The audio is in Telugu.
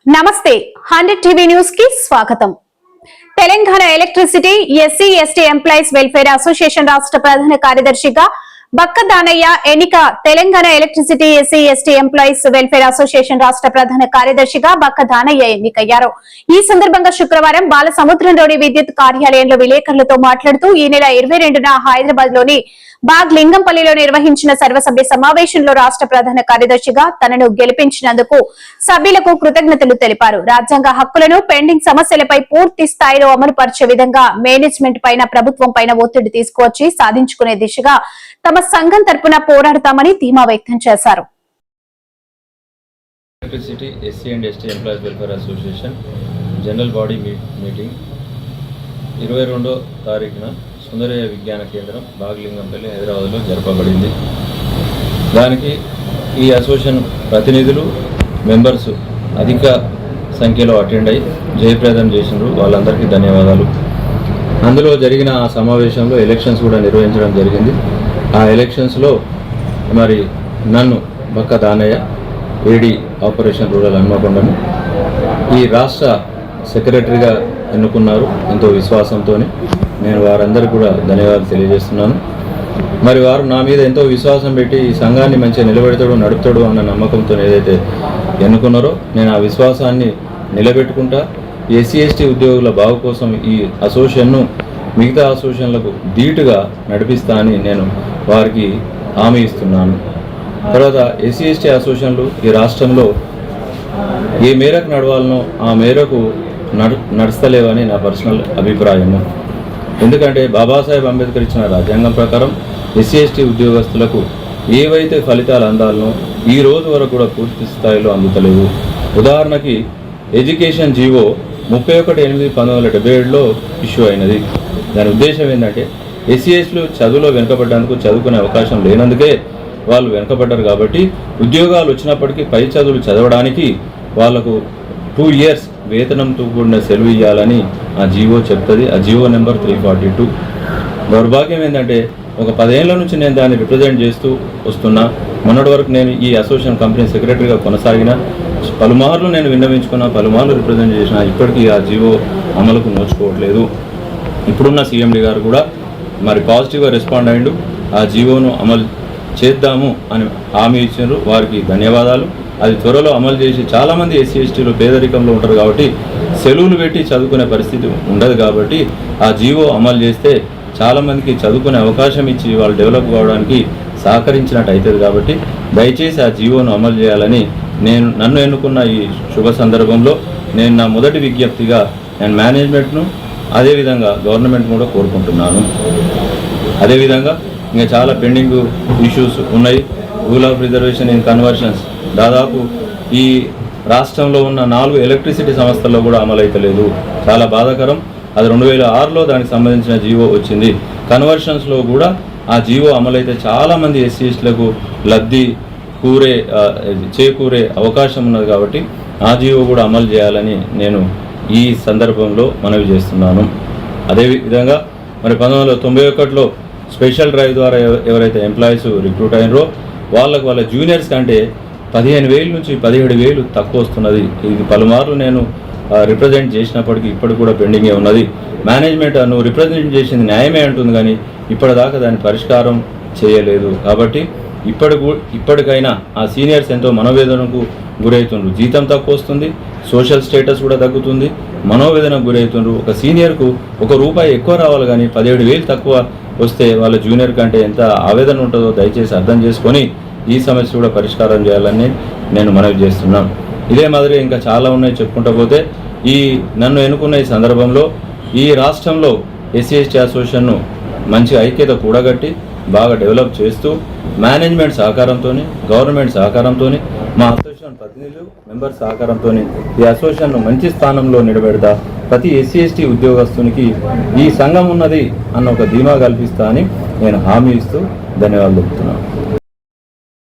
నమస్తే 100 టీవీ న్యూస్ కి స్వాగతం. Telangana electricity SC ST employees welfare association రాష్ట్ర ప్రధాన కార్యదర్శిగా బక్క దానయ్య ఎన్నిక. Telangana electricity SC ST employees welfare association రాష్ట్ర ప్రధాన కార్యదర్శిగా బక్క దానయ్య ఎన్నికయ్యారు. ఈ సందర్భంగా శుక్రవారం బాలసముద్రంలోని విద్యుత్ కార్యాలయంలో విలేకరులతో మాట్లాడుతూ ఈ నెల 22న హైదరాబాద్ లోని బాగ్ లింగంపల్లిలో నిర్వహించిన సర్వసభ్య సమావేశంలో రాష్ట్ర ప్రధాన కార్యదర్శిగా తనను గెలిపించినందుకు సభ్యులకు కృతజ్ఞతలు తెలిపారు. రాజ్యాంగ హక్కులను, పెండింగ్ సమస్యలపై పూర్తి స్థాయిలో అమలుపరిచే విధంగా మేనేజ్మెంట్ పైన, ప్రభుత్వం పైన ఒత్తిడి తీసుకువచ్చి సాధించుకునే దిశగా తమ సంఘం తరపున పోరాడతామని ధీమా వ్యక్తం చేశారు. Electricity SC and ST employees welfare association general body meeting 22వ తారీఖున సుందరయ్య విజ్ఞాన కేంద్రం బాగలింగంపల్లి హైదరాబాద్లో జరపబడింది. దానికి ఈ అసోసియేషన్ ప్రతినిధులు, మెంబర్స్ అధిక సంఖ్యలో అటెండ్ అయ్యి జయప్రదం చేసినారు. వాళ్ళందరికీ ధన్యవాదాలు. అందులో జరిగిన ఆ సమావేశంలో ఎలక్షన్స్ కూడా నిర్వహించడం జరిగింది. ఆ ఎలక్షన్స్లో మరి నన్ను బక్క దానయ్య ఏడీ ఆపరేషన్ రూరల్ హన్మకొండను ఈ రాష్ట్ర సెక్రటరీగా ఎన్నుకున్నారు. ఎంతో విశ్వాసంతో నేను వారందరికీ కూడా ధన్యవాదాలు తెలియజేస్తున్నాను. మరి వారు నా మీద ఎంతో విశ్వాసం పెట్టి ఈ సంఘాన్ని మంచిగా నిలబెడతాడు, నడుపుతాడు అన్న నమ్మకంతో ఏదైతే ఎన్నుకున్నారో నేను ఆ విశ్వాసాన్ని నిలబెట్టుకుంటా. ఎస్సీ ఎస్టీ ఉద్యోగుల బాగు కోసం ఈ అసోసియేషన్ను మిగతా అసోసియేషన్లకు ధీటుగా నడిపిస్తా అని నేను వారికి హామీ ఇస్తున్నాను. తర్వాత ఎస్సీ ఎస్టీ అసోసియేషన్లు ఈ రాష్ట్రంలో ఏ మేరకు నడవాలనో ఆ మేరకు నడుస్తలేవని నా పర్సనల్ అభిప్రాయము. ఎందుకంటే బాబాసాహెబ్ అంబేద్కర్ ఇచ్చిన రాజ్యాంగం ప్రకారం ఎస్సీ ఎస్టీ ఉద్యోగస్తులకు ఏవైతే ఫలితాలు అందాలనో ఈ రోజు వరకు కూడా పూర్తి స్థాయిలో అందుతలేవు. ఉదాహరణకి ఎడ్యుకేషన్ జీవో 31/8/1977లో ఇష్యూ అయినది. దాని ఉద్దేశం ఏంటంటే ఎస్సీ ఎస్టీలు చదువులో వెనుకబడ్డానికి, చదువుకునే అవకాశం లేనందుకే వాళ్ళు వెనుకబడ్డారు. కాబట్టి ఉద్యోగాలు వచ్చినప్పటికీ పై చదువులు చదవడానికి వాళ్లకు 2 years వేతనంతో కూడిన సెలవు ఇవ్వాలని ఆ జీవో చెప్తుంది. ఆ జీవో నెంబర్ 342. దౌర్భాగ్యం ఏంటంటే ఒక 10 ఏళ్ల నుంచి నేను దాన్ని రిప్రజెంట్ చేస్తూ వస్తున్నా. మొన్నటి వరకు నేను ఈ అసోసియేషన్ కంపెనీ సెక్రటరీగా కొనసాగిన, పలుమార్లు నేను విన్నవించుకున్నా, పలుమార్లు రిప్రజెంట్ చేసిన, ఇప్పటికీ ఆ జీవో అమలుకు నోచుకోవట్లేదు. ఇప్పుడున్న సీఎండీ గారు కూడా మరి పాజిటివ్గా రెస్పాండ్ అయ్యిండు. ఆ జీవోను అమలు చేద్దాము అని హామీ ఇచ్చారు. వారికి ధన్యవాదాలు. అది త్వరలో అమలు చేసి, చాలామంది ఎస్సీ ఎస్టీలు పేదరికంలో ఉంటారు కాబట్టి సెలవులు పెట్టి చదువుకునే పరిస్థితి ఉండదు. కాబట్టి ఆ జీవో అమలు చేస్తే చాలామందికి చదువుకునే అవకాశం ఇచ్చి వాళ్ళు డెవలప్ కావడానికి సహకరించినట్టు అవుతుంది. కాబట్టి దయచేసి ఆ జీవోను అమలు చేయాలని నన్ను ఎన్నుకున్న ఈ శుభ సందర్భంలో నేను నా మొదటి విజ్ఞప్తిగా నేను మేనేజ్మెంట్ను, అదేవిధంగా గవర్నమెంట్ కూడా కోరుకుంటున్నాను. అదేవిధంగా ఇంకా చాలా పెండింగ్ ఇష్యూస్ ఉన్నాయి. Rule of reservation in conversions దాదాపు ఈ రాష్ట్రంలో ఉన్న 4 ఎలక్ట్రిసిటీ సంస్థల్లో కూడా అమలైతలేదు. చాలా బాధాకరం. అది 2006లో దానికి సంబంధించిన జీవో వచ్చింది. కన్వర్షన్స్లో కూడా ఆ జీవో అమలైతే చాలామంది ఎస్సీ ఎస్టీలకు లబ్ధి చేకూరే అవకాశం ఉన్నది. కాబట్టి ఆ జీవో కూడా అమలు చేయాలని నేను ఈ సందర్భంలో మనవి చేస్తున్నాను. అదేవిధంగా మరి 1991లో స్పెషల్ డ్రైవ్ ద్వారా ఎవరైతే ఎంప్లాయీస్ రిక్రూట్ అయినరో వాళ్ళ జూనియర్స్ కంటే 15,000 నుంచి 17,000 తక్కువ వస్తున్నది. ఇది పలుమార్లు నేను రిప్రజెంట్ చేసినప్పటికీ ఇప్పటికి కూడా పెండింగే ఉన్నది. మేనేజ్మెంట్ నువ్వు రిప్రజెంట్ చేసింది న్యాయమే అంటుంది, కానీ ఇప్పటిదాకా దాని పరిష్కారం చేయలేదు. కాబట్టి ఇప్పటికైనా ఆ సీనియర్స్ ఎంతో మనోవేదనకు గురవుతుండ్రు. జీతం తక్కువ వస్తుంది, సోషల్ స్టేటస్ కూడా తగ్గుతుంది, మనోవేదనకు గురవుతుండ్రు. ఒక సీనియర్కు ₹1 ఎక్కువ రావాలి, కానీ 17,000 తక్కువ వస్తే వాళ్ళ జూనియర్ కంటే ఎంత ఆవేదన ఉంటుందో దయచేసి అర్థం చేసుకొని ఈ సమస్య కూడా పరిష్కారం చేయాలని నేను మనవి చేస్తున్నాను. ఇదే మాదిరిగా ఇంకా చాలా ఉన్నాయి చెప్పుకుంటూ పోతే. నన్ను ఎన్నుకున్న ఈ సందర్భంలో ఈ రాష్ట్రంలో ఎస్సీ ఎస్టీ అసోసియేషన్ను మంచి ఐక్యత కూడగట్టి బాగా డెవలప్ చేస్తూ మేనేజ్మెంట్ సహకారంతో, గవర్నమెంట్ సహకారంతో, మా అసోసియేషన్ ప్రతినిధులు, మెంబర్ సహకారంతో ఈ అసోసియేషన్ను మంచి స్థానంలో నిలబెడతా. ప్రతి ఎస్సీ ఎస్టీ ఉద్యోగస్తునికి ఈ సంఘం ఉన్నది అన్న ఒక ధీమా కల్పిస్తా అని నేను హామీ ఇస్తూ ధన్యవాదాలు చెప్తున్నాను.